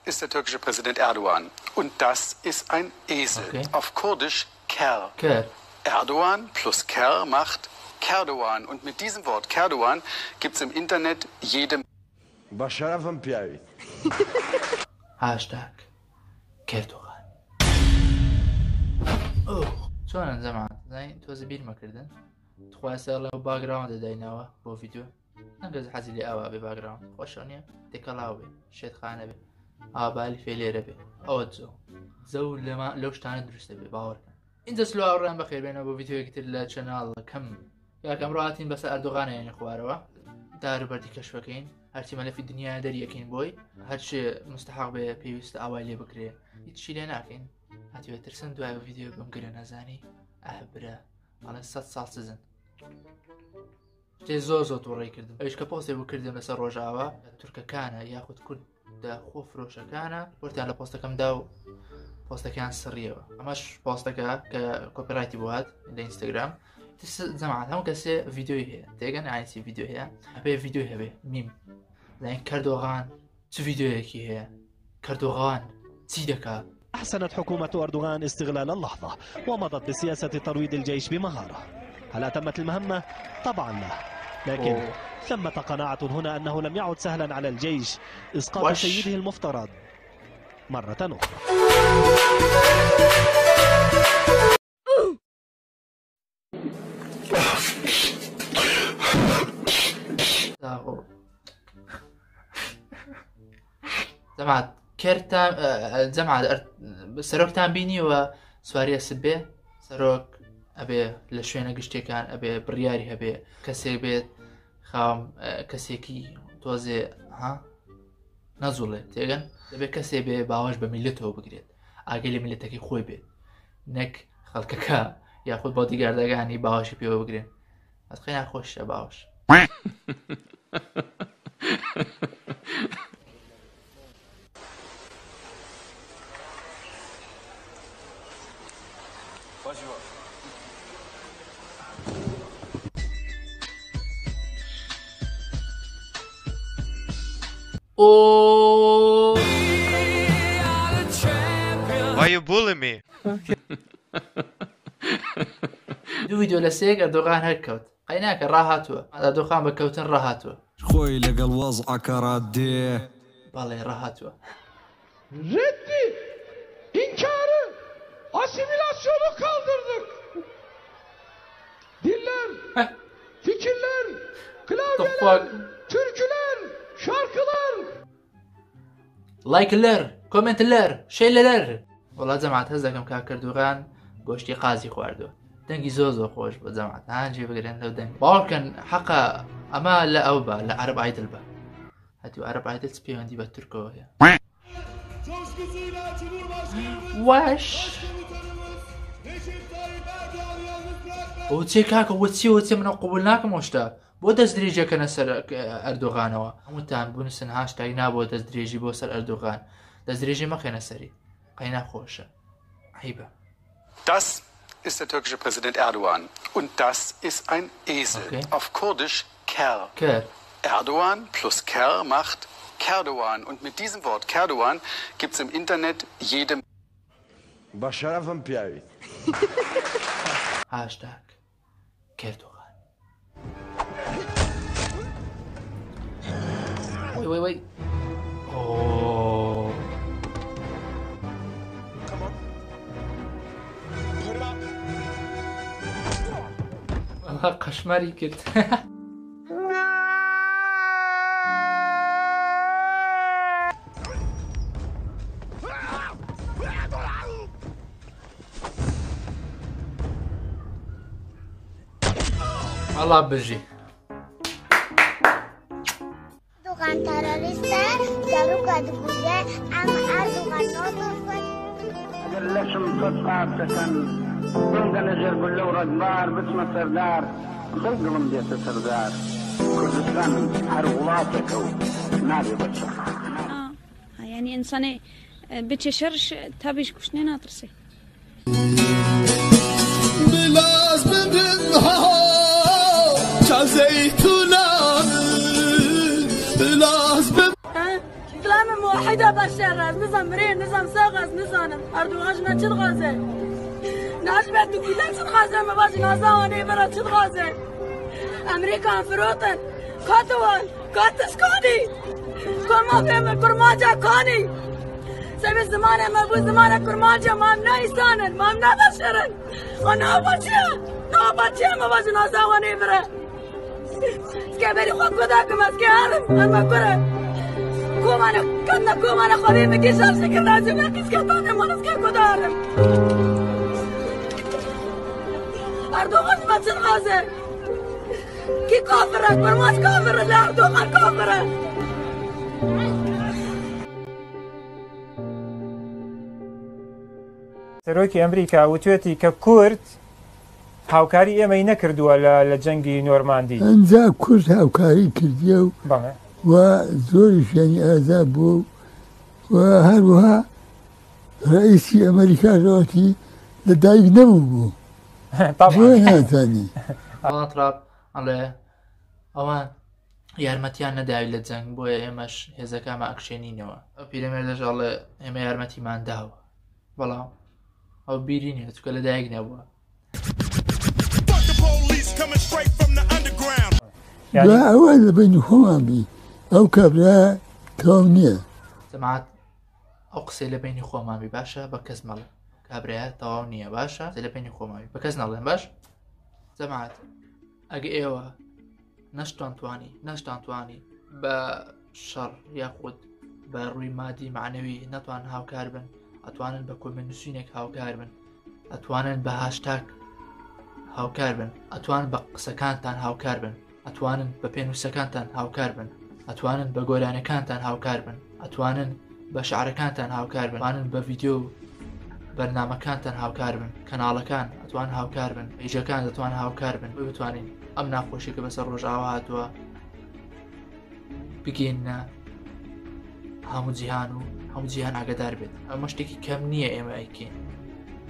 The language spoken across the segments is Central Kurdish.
ist der türkische Präsident Erdogan. Und das ist ein Esel. Okay. Auf Kurdisch Ker. Ker. Erdogan plus Ker macht Kerdoğan. Und mit diesem Wort Kerdoğan gibt es im Internet jede بشرفم پیاوی هاشتاگ کردوغان چۆنن زەمان زانین تۆزە بیرمەکردن توخواسە لەو باگراوند دەداینەوە بۆ ڤیددیو نەگەز حەزی لێ ئەوە بێ باگراوند خۆشە نییە تێکەڵاو بێ شێتخانە بێ ئابالی فێلێرە بێ ئەوە زەو لەو شتانە دروستە بێ باوەڕکەن اینجا سلو ئاوڕێن بەخێربێنەوە بۆ ڤیددیۆیەکتر لە چەناڵەکەم یاکەم ڕاتین بەسەر ئەردۆغانە یانی خوارەوە داروبەردی کەشفەکەین هەرچی مەلەفی دنیا دەریەکەین بۆی هەرچێ مستحق بێ پێویستە ئاوای لێ بکرێ هیچی لێ ناکەین هاتیوە ترسن دوای ڤیددیۆ بم گرە نەزانی ئەبرە ماڵە 100 ساڵ سزن شتێ زۆر تووڕێی کردم ئەوش کە پۆستێ بوو کردم لەسەر ڕۆژاوە تورکەکانە یاخود کوردە خۆ فرۆشەکانە وەرتیان لە پۆستەکەمدا و پۆستەکەیان سڕیەوە ئەمەش پۆستەکە کە کۆپیرایتی بۆ هات لە ئینستاگرام زەمان هەموو کەسێ ڤیددیۆی هەیە تێگەن ئاینسی ڤیددیۆ هەیە ئەبێ ڤیددیۆ هەبێ میم زين كردوغان شو فيديوهيك هي كردوغان تيدكا أحسنت حكومة أردوغان استغلال اللحظة ومضت بسياسة ترويض الجيش بمهارة. هل تمت المهمة؟ طبعا لا، لكن ثمة قناعة هنا أنه لم يعد سهلا على الجيش إسقاط سيده المفترض مرة أخرى. زەمات کردتان زەمات سەرۆکتان بینیوە سواریە سبێ سەرۆک ئەبێ لە شوێنە گشتێکان ئەبێ بڕیاری هەبێ کەسێک بێت خاوم کەسێکی تۆزێ نەزوڵێ تێگەن دەبێت کەسێ بێ باوەش بە میلەتەوە بگرێت ئاگەی لە میلەتەکەی خۆی بێت نەک خەڵکەکە یاخود بۆدیگاردەکانی باوەشی پێوە بگرێن ئەتخی ناخۆشە باوەش Oh! Why you bullying me? دو فيديو لسيك أردوغان هالكوت قيناك راهاتوا أردوغان بكوتن راهاتوا خوي لقى وضعك ردي بالله راهاتوا reddi, inkarı, asimilasyonu kaldırdık. Diller, fikirler, klavyeler, türküler, şarkılar. لايكلر، كومنتلر، شيللر. والله جماعة هزكم كردوغان گۆشتی قازی خواردو. دەنگی زۆر خۆش بۆ جەماعەت هانجێ بگرێن لەو دەنگ. باوەڕکەن حەقا ئەمە لە ئەو بە لە عەرب ئایدل بە. هەتیو عەرب ئایدل پەیوەندی بە تورکەوە هەیە. واش وچێ کاکە وچی منە قوبول ناکەم ئەوشتا بۆ دەست درێژەکەنە سەر ئەردۆغانەوە هەمووتان بنووسن هاشتاگ نابۆ دەست درێژی بۆ سەر ئەردۆغان دەست درێژی مەخێنە سەری قەینا خۆشە عیبە. Das ist der türkische Präsident Erdogan. Und das ist ein Esel. Okay. Auf Kurdisch Ker. Ker. Erdogan plus Ker macht Kerdoğan. Und mit diesem Wort Kerdoğan gibt es im Internet jede بشرفم پیاوی هاشتاگ کردوغان. وای اوه والله قشماری کرد. والله بجي Erdogan teröristler zaruk adımıza ama Erdogan olursa لشم تصعب عندنا جرب اللورة كبار باسم سردار خلقهم ديت سردار كردستان هرولاتك نادي بشر يعني إنساني بتشرش تابيش كشني ناطرسي بلاز بدها زيتونان بلاز كلام موحد واحدة بشر نظام مرين نظام ساغز نظام أردوغاش ما تشغازه نعجبت تقول لا تشغازه ما باش نازاوني برا تشغازه أمريكا فروتن كاتوان كاتسكوني كرما فهم كرماجا كوني سبب زمانه ما بو زمانه كرماجا ما منا إنسان ما منا بشرن أنا بچه ما باش نازاوني برا سكبري خود كداك ما سكارم أما كره كومانا خودی بکشم شکر نازم نکس کتانه مانس که کدارم اردوغان بچن غازه کی کافره برماز کافره لاردوغان کافره سەرۆکی ئەمریکا وتوێتی کە کورد هاوکاری ئێمەی نەکردووە لە جەنگی نۆرماندی ئەنجا کورد هاوکاری کردیە و زۆریشیانی ئازا بوو و هەروەها ڕئیسی ئەمریکا ڕەوەتی لە دایک نەبوو بوو بۆ نازانی تراب ئەڵێ ئەوان یارمەتیان نەداوی لە جەنگ بۆیە ئێمەش هێزەکەمە ئەکشێنینەوە ئەو پیرەمێردەش ئەڵێ ئێمە یارمەتیمان داوە بەڵام ئەو بیری نیە چکە لە دایک نەبووە ئەوە لە بینی خۆمان بی ئەو کابرا تەواو نییە جەماعەت ئەو قسەی لە بینی خۆمامی باشە بە کەس مەڵێ کابرایە تەواو نییە باشە لە بینی خۆماوی بە کەس نەڵێن باش جەماعەت ئەگە ئێوە نەشتانتوانی بە شەڕ یاخود بە ڕووی مادی معنەوی نەتوان هاوکار بن ئەتوانن بە کۆمنووسینێک هاوکار بن ئەتوانن بە هاشتاگ هاوکار بن ئەتوانن بە قسەکانتان هاوکار بن ئەتوانن بە پێنووسەکانتان هاوکار بن ئەتوانن بە گۆرانەکانتان هاوکار بن ئەتوانن بە شعرەکانتان هاوکار بن ئەتوانن بە ڤیدیۆ بەرنامەکانتان هاوکار بن کەناڵەکان ئەتوان هاوکار بن پیجەکان دەتوان هاوکار بن بۆی بتوانین ئەم ناخۆشیکە بەسەر ڕۆژئاوا هاتووە بگەینە هەموو جیهان و هەموو جیهان ئاگادار بێت ئەمە شتێکی کەم نییە ئێمە ئەیکەین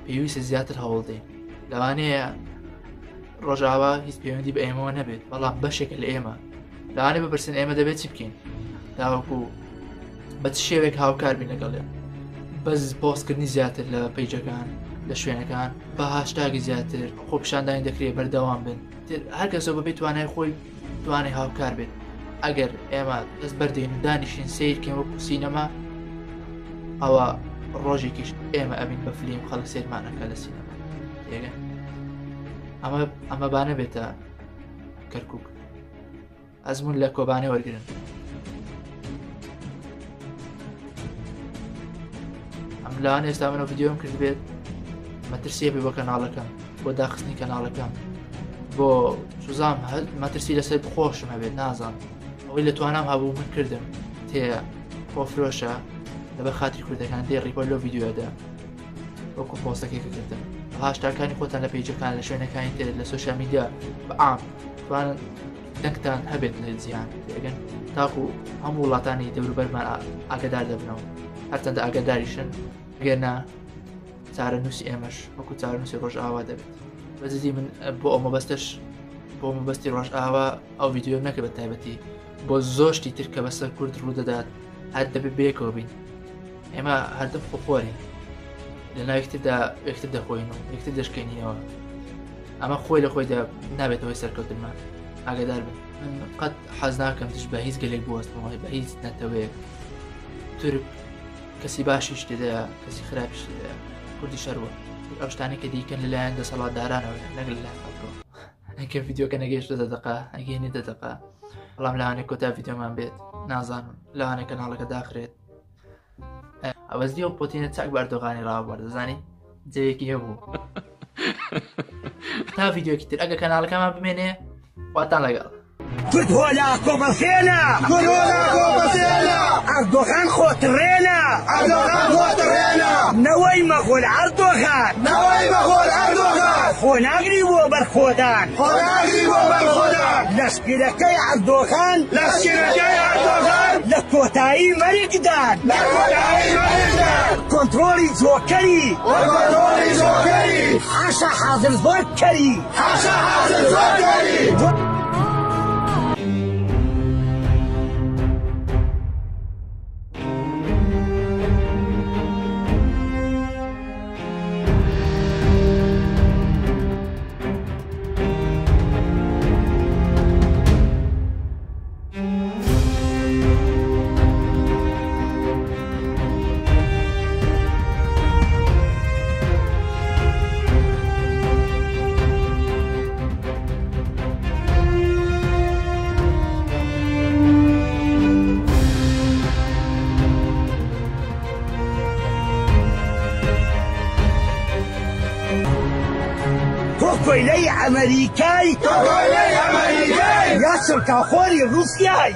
پێویستە زیاتر هەوڵدەین لەوانەیە ڕۆژئاوا هیچ پەیوەندی بە ئێمەوە نەبێت بەڵام بەشێکە لە ئێمە لەوانەیە بپرسن ئێمە دەبێت چی بکەین داوەکو بە چ شێوێک هاوکار بین لەگەڵێ بەس پۆستکردنی زیاتر لە پیجەکان لە شوێنەکان بە هاشتاگی زیاتر خۆ پیشاندانی دەکرێت بەردەوام بن هەر کەسەوە بەبێت توانای خۆی توانای هاوکار بێت ئەگەر ئێمە دەست بەردەین و دانیشین سیرکەین وەکو سینەما ئەوە ڕۆژێکیش ئێمە ئەبین بە فلیم خەڵک سێرمانەکە لە سینەما تێگە ئەمە بانە بێتە کەرکووک ئەزمون لە کۆبانێ وەرگرن ئەم لەوان ئێستا منەوە ڤیدیۆم کرد بێت مەترسیە بێ بۆ کەناڵەکەم بۆ داخستنی کەناڵەکەم بۆ سوزام مەترسی لەسەر بخۆشم هەبێت نازان ئەوەی لە توانام هەبوو من کردم تێ خۆفرۆشە لەبەر خاتری کوردەکان دێ ڕیپۆر لەو ڤیدیۆدا وەکو پۆستەکێکە کردم هاشتاکانی خۆتان لە پیجەکان لە شوێنەکانی تر لە سوشیال میدیا بە عام توانن دەنگتان هەبێت لە جیهان دەگەن تاکو هەموو وڵاتانی دەوروبەرمان ئاگادار دەبنەوە هەرچەندە ئاگاداریشن گەرنا چارەنووسی ئێمەش وەکو چارەنووسی ڕۆژئاوا دەبێت بەزدی من بۆ ئەو مەبەستش بۆ مەبەستی ڕۆژئاوا ئەو ڤیدیۆ نەکە بە تایبەتی بۆ زۆشتی تر کە بەسەر کورد ڕوودەدات هەر دەبێت بەیەکەوە بین ئێمە هەردەم خۆخۆرین لەناو یەکتر دەخۆین و یەکتر دەشکێنینەوە ئەمە خۆی لە خۆیدا نابێتەوەی سەرکەوتنمان ئاگادار بن من قەت حەز ناکەم تش بە هیچ گەلێک بوەستمەوە بە هیچ نەتەوەیەک تورک کەسی باشیش تێدایە کەسی خراپیش تێدایە کوردی شەروە ئەو شتانی کە دیکەن لەلایەن دەسەڵاتدارانەوە نەگەل لەلایەن خەڵکەوە ئەگە ڤیدیۆکە نەگەیشتە 10 دقە ئەگەێنێ 10 دقە بەڵام لەوانەیە کۆتا ڤیدیۆمان بێت نازانم لەوانەیە کەناڵەکە داخرێت ئەوەزدی و پۆتینە چاک بە ئەردۆغانی ڕاوەبوار دەزانی جەوێکی هەبوو تا ڤیدیۆکی تر ئەگە کەناڵەکەمان بمێنێ واتان لەگەڵ کردهۆلا کۆبەخێنە ئەردۆغان خۆتڕێنە نەوەی مەخۆل ئەردۆغان خۆناگری بۆ بەرخۆدان لەشکرەکەی ئەردۆغان لە کۆتایی مەریکدان کۆنتڕۆلی جۆکەری حاشا حازر زۆر کەری تۆیلەی ئەمریکای یا سڵکاخۆری رووسیای